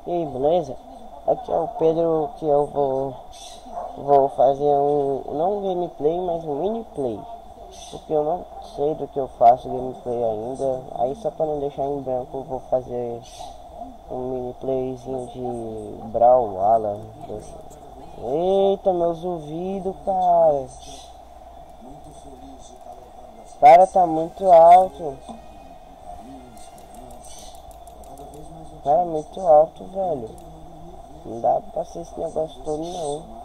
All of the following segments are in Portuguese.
E aí, beleza? Aqui é o Pedro que eu vou fazer não um gameplay, mas um mini play. Porque eu não sei do que eu faço gameplay ainda. Aí só para não deixar em branco eu vou fazer um mini playzinho de Brawlhalla. Eita, meus ouvidos, cara. Cara, tá muito alto. Cara, muito alto, velho. Não dá pra ser esse negócio todo, não.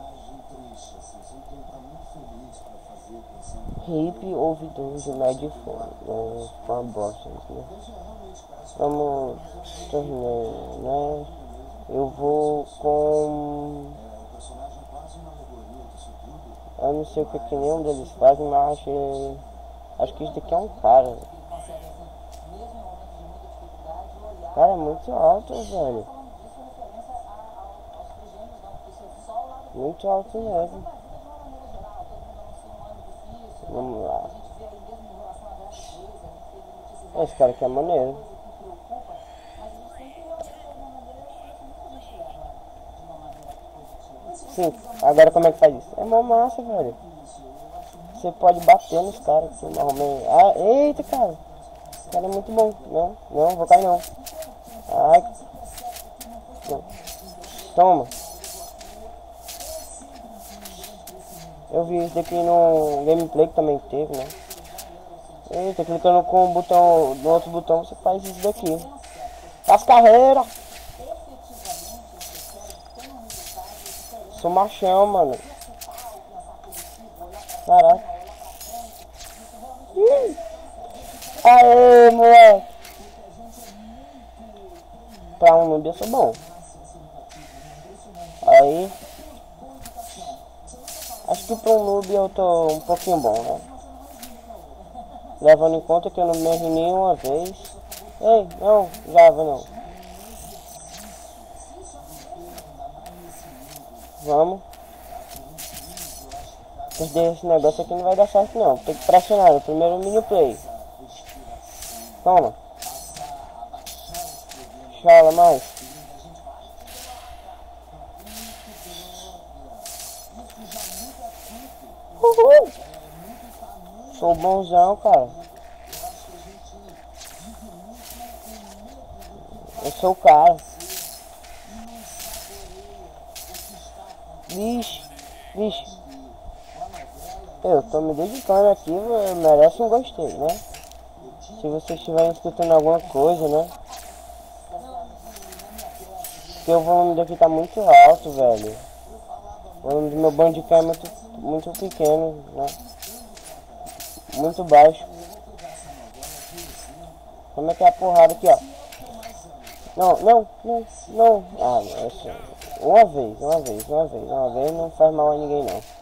Hip ouvidor de Medfone. Uma bosta, né? Vamos torneio, né? Eu vou com... Eu não sei o que nenhum deles fazem, mas acho que isso daqui é um cara. Cara, é muito alto, velho. Muito alto mesmo. Vamos lá. Esse cara aqui é maneiro. Sim, agora como é que faz isso? É mó massa, velho. Você pode bater nos caras aqui, normalmente. Ah, eita, cara. Esse cara é muito bom. Não, não, vou cair não. Ai. Não. Toma. Eu vi isso daqui no gameplay que também teve, né? Eita, clicando com o botão, no outro botão você faz isso daqui. Faz carreira! Sou machão, mano. Caraca. Aê, moleque! Pra um noob eu sou bom. Aí. Acho que pra um noob eu tô um pouquinho bom, né? Levando em conta que eu não me errei nenhuma vez. Ei, não, Java não. Vamos. Perder esse negócio aqui não vai dar certo não. Tem que pressionar no primeiro mini play. Toma. Chala mais. Uhul. Sou bonzão, cara. Eu sou o cara. Vixe, vixe. Eu tô me dedicando aqui, merece um gostei, né? Se vocês estiverem escutando alguma coisa, né? Porque o volume daqui tá muito alto, velho. O volume do meu bandicam é muito pequeno, né? Muito baixo. Como é que é a porrada aqui, ó? Não, não, não, não. Ah, nossa. Uma vez não faz mal a ninguém, não.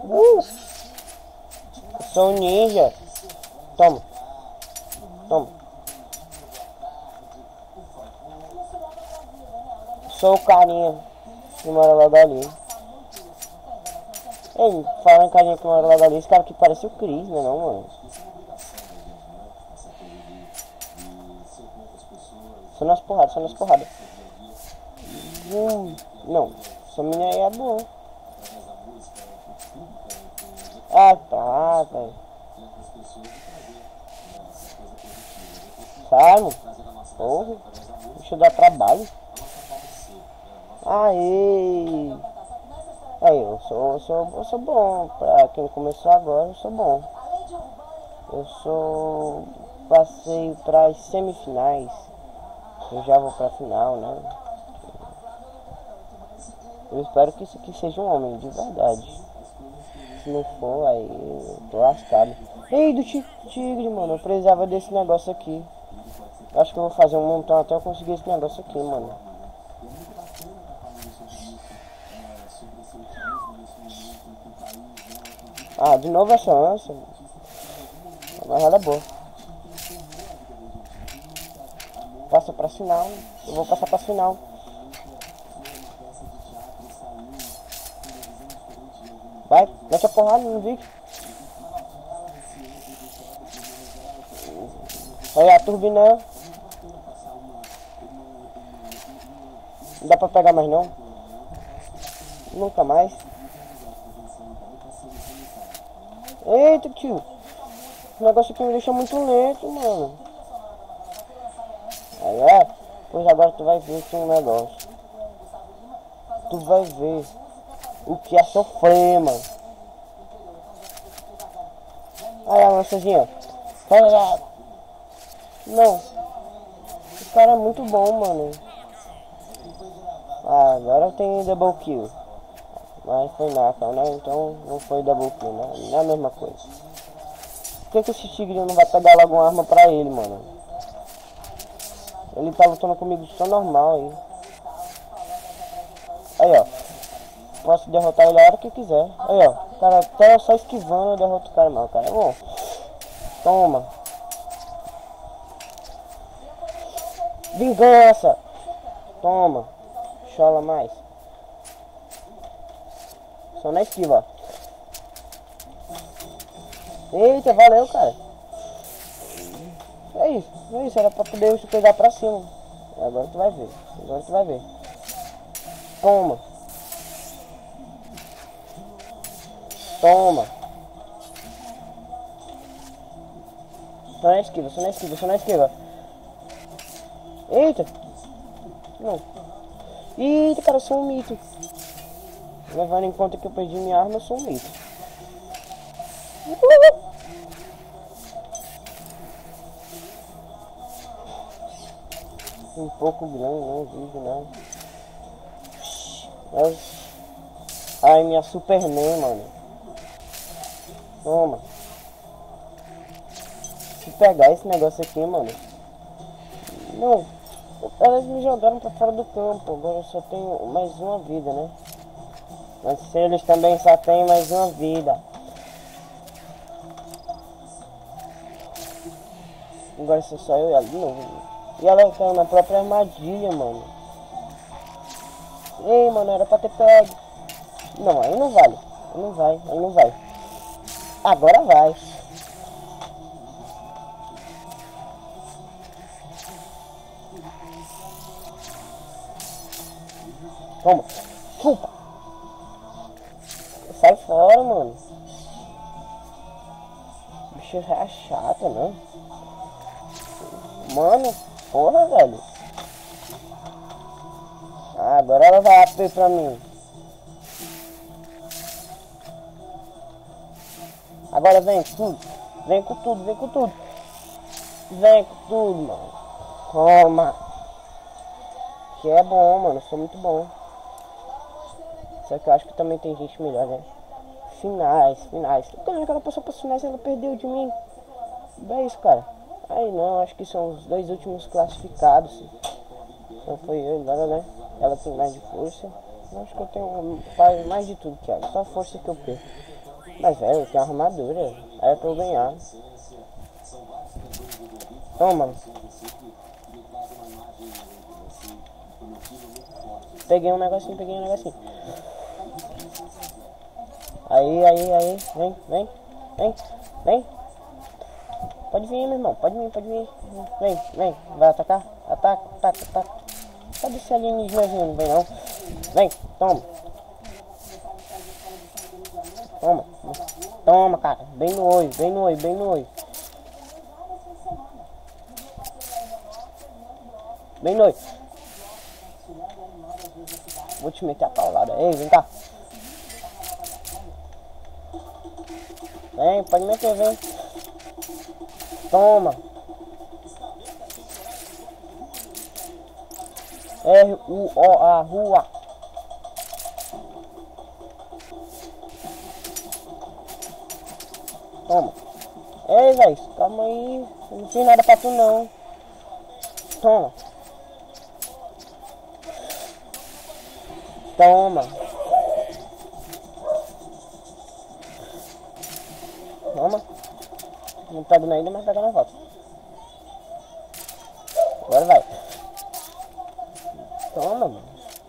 Eu sou um ninja. Toma. Toma. Sou o carinha que mora logo ali. Ei, falando carinha que mora logo ali, esse cara que parece o Chris, né não, mano? Só nas porradas, só nas porradas. Não, essa menina aí é boa. Ah, tá, velho. Sai, mano. Porra. Deixa eu dar trabalho. Aê. Aí, eu sou bom. Pra quem começou agora, eu sou bom. Passei para as semifinais. Eu já vou pra final, né? Eu espero que isso aqui seja um homem, de verdade. Se não for, aí eu tô lascado. Ei, do tigre, mano. Eu precisava desse negócio aqui. Acho que eu vou fazer um montão até eu conseguir esse negócio aqui, mano. Ah, de novo essa lança. Mas ela é boa. Passa pra final. Eu vou passar pra final. Vai, mete a porrada no vídeo. Olha a turbina. Não dá pra pegar mais não. Nunca mais. Eita, tio. O negócio aqui me deixa muito lento, mano. Aí é. Pois agora tu vai ver um negócio. Tu vai ver o que é sofrer, mano. Aí a lançazinha. Não. O cara é muito bom, mano. Ah, agora tem double kill. Mas foi nada, né? Então não foi double kill, né? Não é a mesma coisa. Por que esse tigre não vai pegar logo uma arma pra ele, mano? Ele tá lutando comigo só normal aí. Aí, ó. Posso derrotar ele a hora que quiser. Aí, ó. O cara tá só esquivando, eu derroto o cara mal. O cara é bom. Toma. Vingança. Toma. Chola mais. Só na esquiva. Eita, valeu, cara. É isso, era pra poder pegar pra cima. Agora tu vai ver. Agora tu vai ver. Toma. Toma. Só na esquiva, só na esquiva, só na esquiva. Eita. Não. Eita, cara, eu sou um mito. Levando em conta que eu perdi minha arma, eu sou um mito. Um pouco grande, não vídeo, não. Ai, minha Superman, mano. Toma. Se pegar esse negócio aqui, mano. Não. Elas me jogaram pra fora do campo. Agora eu só tenho mais uma vida, né? Mas se eles também só têm mais uma vida. Agora sou só eu e ela de novo. E ela caiu na própria armadilha, mano. Ei, mano, era pra ter pego. Não, aí não vale. Aí não vai, aí não vai. Agora vai. Toma. Chupa. Sai fora, mano. Bicho é chato, né? Mano, porra, velho. Ah, agora ela vai AP pra mim. Agora vem com tudo. Vem com tudo, vem com tudo. Vem com tudo, mano. Toma. Que é bom, mano. Sou muito bom. Só que eu acho que também tem gente melhor, né? Finais. Quando aquela pessoa pra finais, ela perdeu de mim. É isso, cara. Aí não, acho que são os dois últimos classificados. Então foi eu e ela, né? Ela tem mais de força. Eu acho que eu tenho mais de tudo que ela. Só força que eu perco. Mas velho, eu tenho armadura. Aí é pra eu ganhar. Toma. Peguei um negocinho. Aí. Vem. Pode vir, meu irmão. Pode vir. Vem. Vai atacar? Ataca. Cadê esse alienígenazinho? Não vem não. Vem, toma. Toma, cara. Bem no olho. Vou te meter a paulada. Ei, vem cá. Vem, pode meter, vem. Toma. R-U-O-A, rua. Toma. Ei, velho, calma aí. Eu não fiz nada pra tu, não. Toma. Não pego na ilha, mas pega na volta. Agora vai. Toma, mano.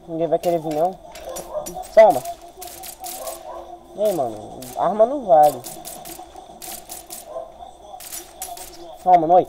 Ninguém vai querer vir, não. Toma. E aí, mano. Arma não vale. Toma, noi.